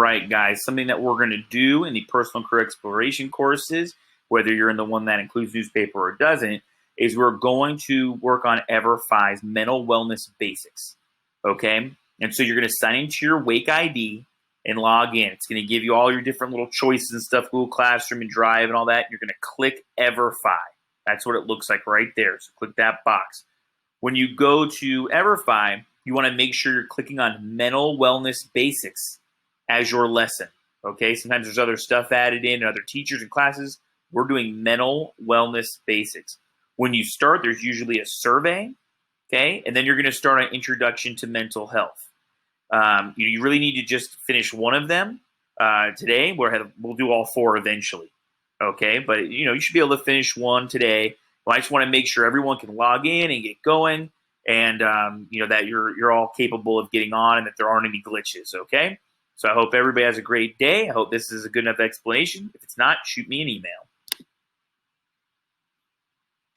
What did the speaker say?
right, guys, something that we're going to do in the personal career exploration courses, whether you're in the one that includes newspaper or doesn't, is we're going to work on EverFi's mental wellness basics. Okay? And so you're going to sign into your Wake ID and log in. It's going to give you all your different little choices and stuff, Google Classroom and Drive and all that. You're going to click EverFi. That's what it looks like right there. So click that box. When you go to EverFi, you want to make sure you're clicking on mental wellness basics as your lesson. Okay? Sometimes there's other stuff added in, other teachers and classes. We're doing mental wellness basics. When you start, there's usually a survey, okay? And then you're going to start an introduction to mental health. You really need to just finish one of them today. We'll do all four eventually, okay? But, you should be able to finish one today. Well, I just want to make sure everyone can log in and get going and, that you're all capable of getting on and that there aren't any glitches, okay? So I hope everybody has a great day. I hope this is a good enough explanation. If it's not, shoot me an email.